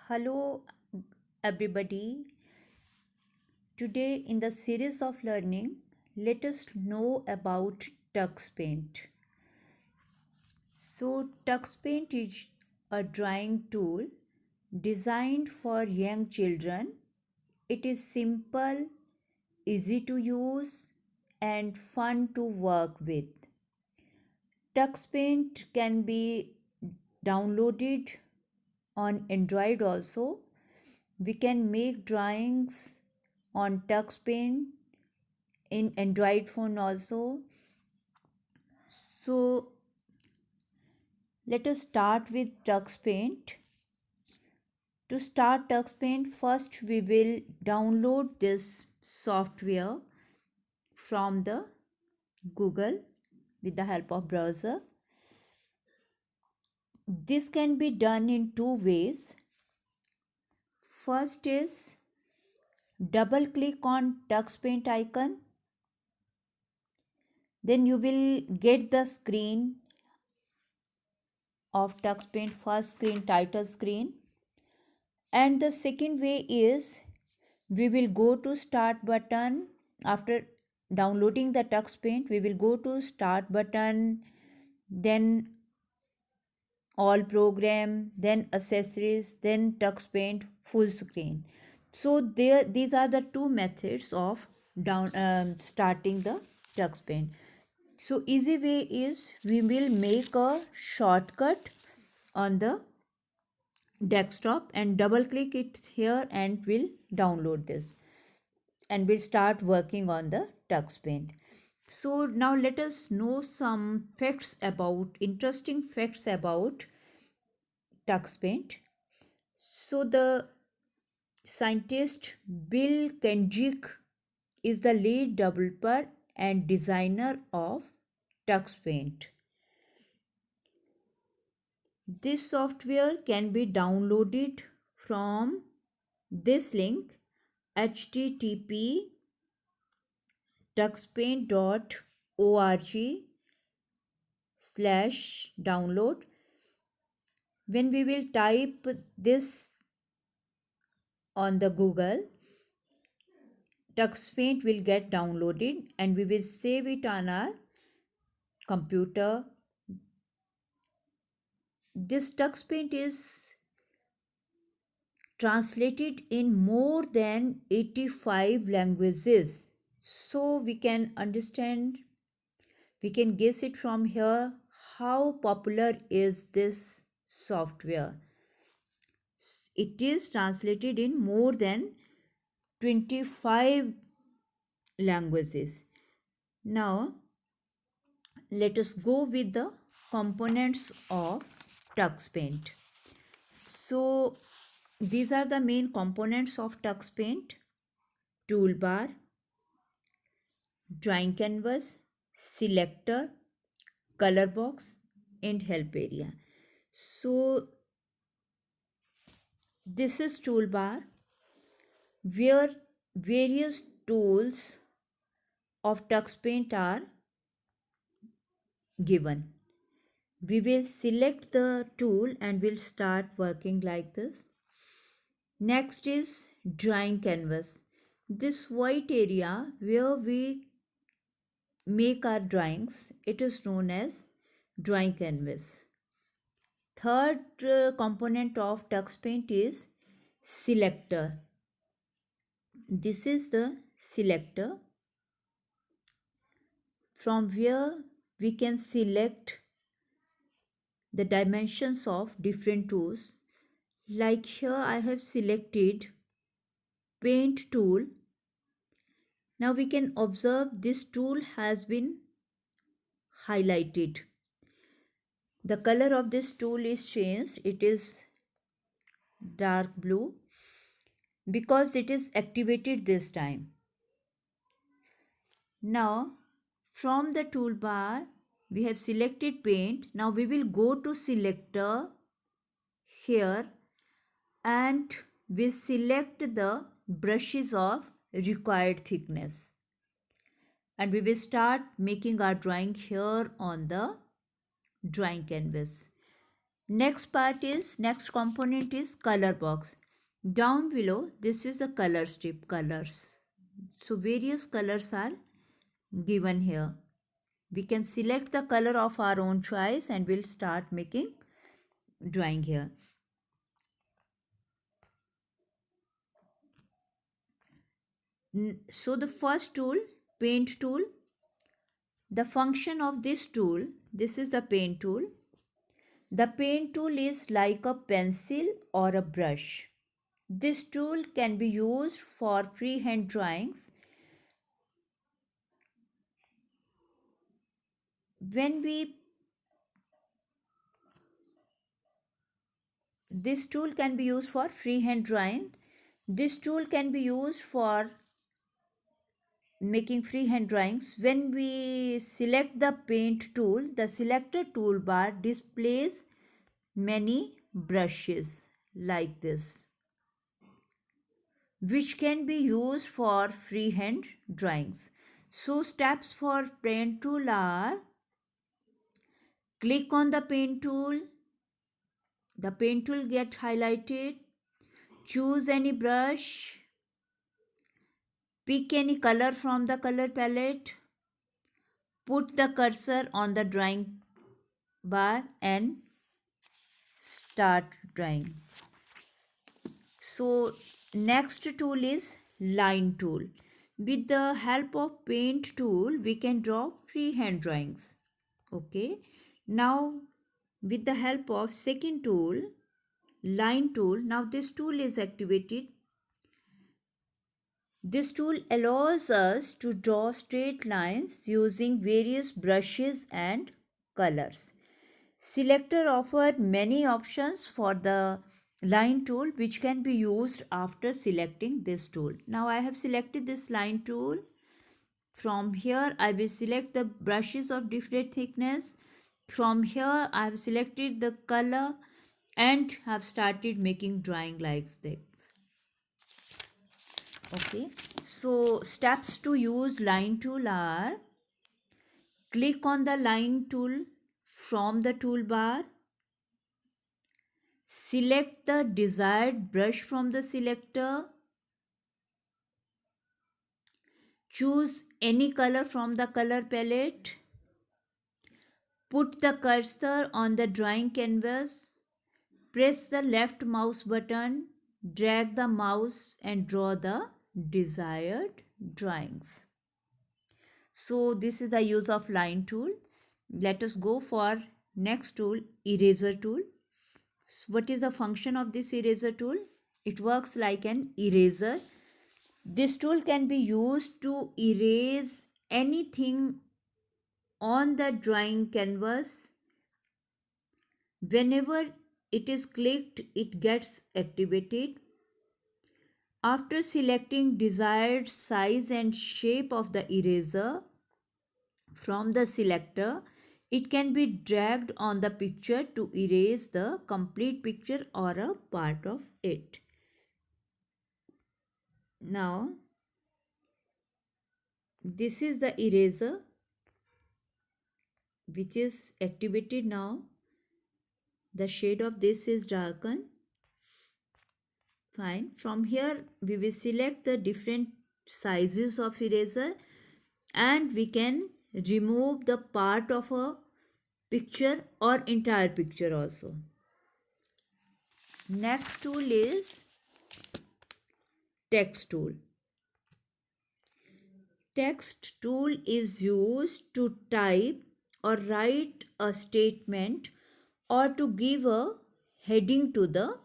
Hello, everybody. Today, in the series of learning, let us know about Tux Paint. So, Tux Paint is a drawing tool designed for young children. It is simple, easy to use, and fun to work with. Tux Paint can be downloaded on Android also. We can make drawings on TuxPaint in Android phone also. So let us start with TuxPaint. To start TuxPaint, first we will download this software from the Google with the help of browser. This can be done in two ways. First is double click on TuxPaint icon. Then you will get the screen of TuxPaint, first screen, title screen. And the second way is we will go to start button. After downloading the TuxPaint, we will go to start button, then all program, then accessories, then TuxPaint full screen. So these are the two methods of starting the TuxPaint. So easy way is we will make a shortcut on the desktop and double click it here and we'll download this and we'll start working on the TuxPaint. So now let us know some interesting facts about TuxPaint. So the scientist Bill Kendrick is the lead developer and designer of TuxPaint. This software can be downloaded from this link http tuxpaint.org/download. When we will type this on the Google, TuxPaint will get downloaded and we will save it on our computer. This TuxPaint is translated in more than 85 languages. So we can understand, we can guess it from here how popular is this software. It is translated in more than 25 languages. Now let us go with the components of TuxPaint. So these are the main components of TuxPaint: toolbar, drawing canvas, selector, color box, and help area. So this is toolbar where various tools of TuxPaint are given. We will select the tool and we'll start working like this. Next is drawing canvas. This white area where we make our drawings, it is known as drawing canvas. Third component of TuxPaint is selector. This is the selector from where we can select the dimensions of different tools. Like here I have selected paint tool. Now we can observe this tool has been highlighted. The color of this tool is changed. It is dark blue because it is activated this time. Now from the toolbar we have selected paint. Now we will go to selector here and we select the brushes of required thickness and we will start making our drawing here on the drawing canvas. Next component is color box. Down below, this is the color strip, colors. So various colors are given here. We can select the color of our own choice and we'll start making drawing here. So the first tool, paint tool. The function of this tool, this is the paint tool. The paint tool is like a pencil or a brush. This tool can be used for freehand drawings. This tool can be used for freehand drawing. This tool can be used for making freehand drawings. When we select the paint tool, the selected toolbar displays many brushes like this, which can be used for freehand drawings. So steps for paint tool are: click on the paint tool, the paint tool get highlighted, choose any brush, pick any color from the color palette, put the cursor on the drawing bar and start drawing. So next tool is line tool. With the help of paint tool, we can draw freehand drawings. Okay. Now with the help of second tool, line tool, now this tool is activated. This tool allows us to draw straight lines using various brushes and colors. Selector offers many options for the line tool which can be used after selecting this tool. Now I have selected this line tool. From here I will select the brushes of different thickness. From here I have selected the color and have started making drawing like this. Okay, so steps to use line tool are: click on the line tool from the toolbar, select the desired brush from the selector, choose any color from the color palette, put the cursor on the drawing canvas, press the left mouse button, drag the mouse and draw the desired drawings. So this is the use of line tool. Let us go for next tool, eraser tool. What is the function of this eraser tool? It works like an eraser. This tool can be used to erase anything on the drawing canvas. Whenever it is clicked, it gets activated. After selecting desired size and shape of the eraser from the selector, it can be dragged on the picture to erase the complete picture or a part of it. Now, this is the eraser which is activated now. The shade of this is darkened. Fine. From here, we will select the different sizes of eraser and we can remove the part of a picture or entire picture also. Next tool is text tool. Text tool is used to type or write a statement or to give a heading to the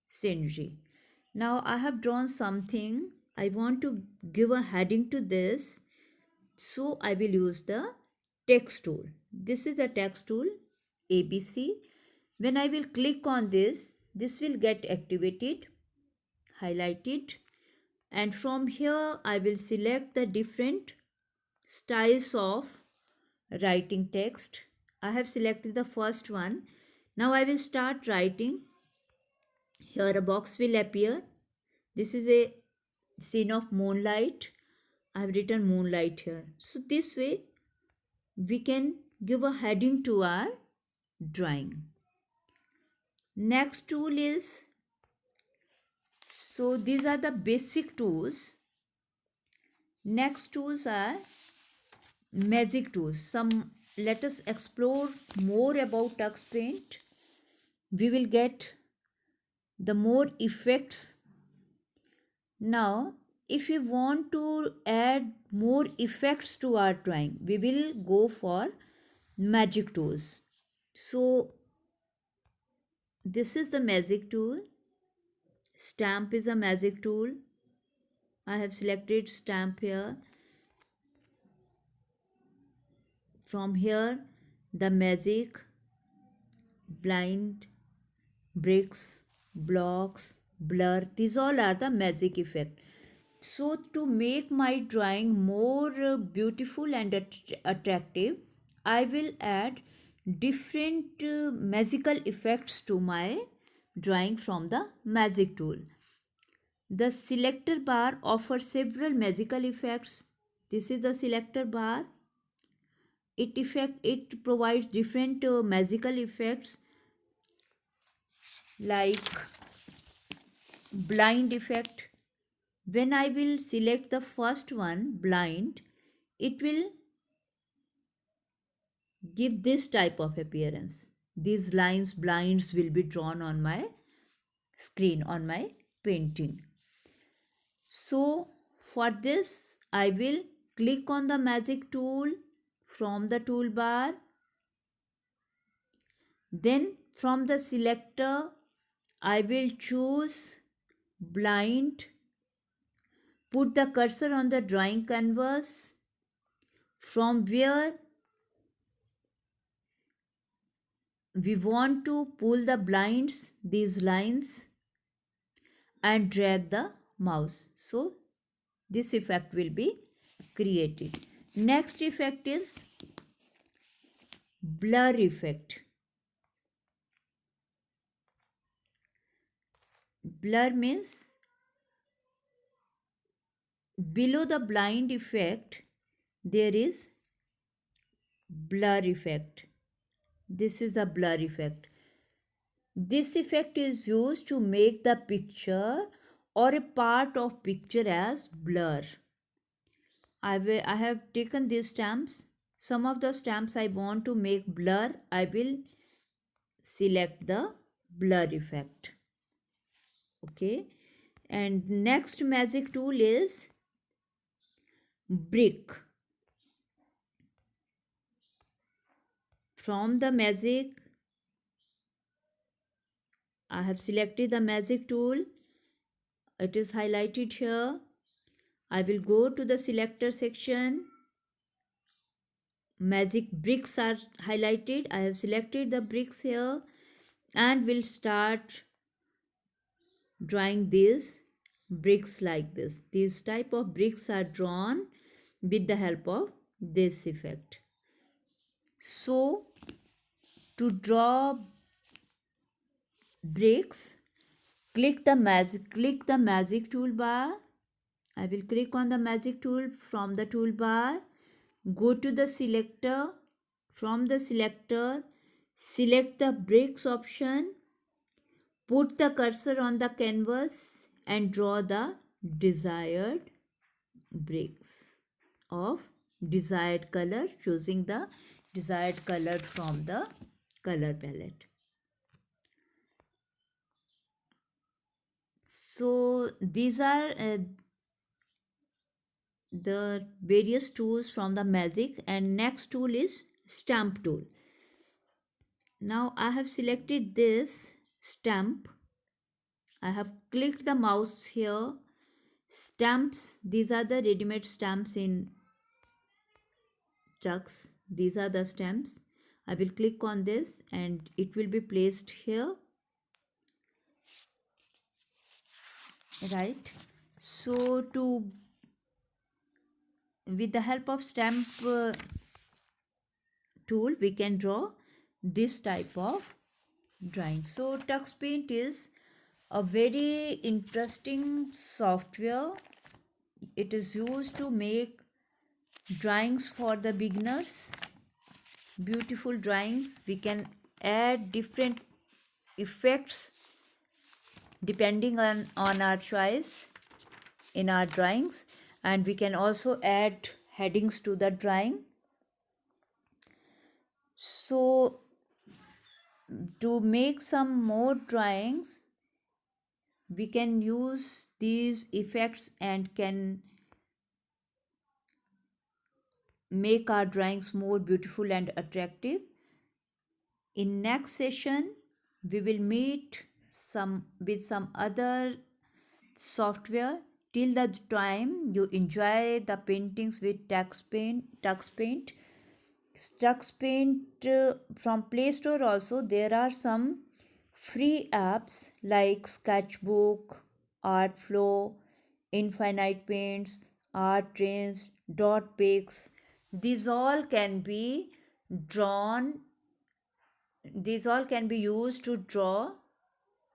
scenery. Now I have drawn something. I want to give a heading to this. So I will use the text tool. This is a text tool, ABC. When I will click on this, this will get activated, highlighted, and from here I will select the different styles of writing text. I have selected the first one. Now I will start writing. Here a box will appear. This is a scene of moonlight. I have written moonlight here. So this way we can give a heading to our drawing. Next tool is, so these are the basic tools. Next tools are magic tools. Let us explore more about Tux Paint. We will get the more effects. Now if we want to add more effects to our drawing, we will go for magic tools. So this is the magic tool. Stamp is a magic tool. I have selected stamp here. From here, the magic, blind, bricks, blocks, blur, these all are the magic effect. So to make my drawing more beautiful and attractive, I will add different magical effects to my drawing from the magic tool. The selector bar offers several magical effects. This is the selector bar. It provides different magical effects like blind effect. When I will select the first one, blind, it will give this type of appearance. These lines, blinds will be drawn on my screen, on my painting. So for this, I will click on the magic tool from the toolbar. Then from the selector, I will choose blind, put the cursor on the drawing canvas, from where we want to pull the blinds, these lines, and drag the mouse. So this effect will be created. Next effect is blur effect. Blur means below the blind effect there is blur effect. This is the blur effect. This effect is used to make the picture or a part of picture as blur. I have taken these stamps. Some of the stamps I want to make blur. I will select the blur effect. Okay. And next magic tool is brick. From the magic, I have selected the magic tool. It is highlighted here. I will go to the selector section. Magic bricks are highlighted. I have selected the bricks here and will start drawing these bricks like this. These type of bricks are drawn with the help of this effect. So to draw bricks, click the magic toolbar. I will click on the magic tool from the toolbar. Go to the selector. From the selector, select the bricks option. Put the cursor on the canvas and draw the desired bricks of desired color, choosing the desired color from the color palette. So these are the various tools from the magic, and next tool is stamp tool. Now I have selected this stamp. I have clicked the mouse here. Stamps, these are the ready-made stamps in Tux. These are the stamps. I will click on this and it will be placed here. Right. So with the help of stamp tool, we can draw this type of drawing. So Tux Paint is a very interesting software. It is used to make drawings for the beginners, beautiful drawings. We can add different effects depending on our choice in our drawings, and we can also add headings to the drawing. So to make some more drawings, we can use these effects and can make our drawings more beautiful and attractive. In next session, we will meet some other software. Till the time you enjoy the paintings with Tux Paint. Tux Paint from Play Store also there are some free apps like Sketchbook, Artflow, Infinite Paints, Art Trains, Dot Pix. These all can be drawn, these all can be used to draw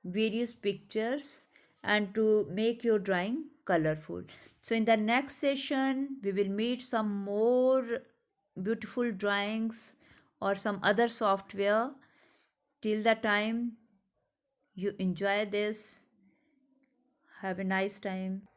various pictures and to make your drawing colorful. So in the next session we will meet some more beautiful drawings or some other software. Till the time you enjoy this, have a nice time.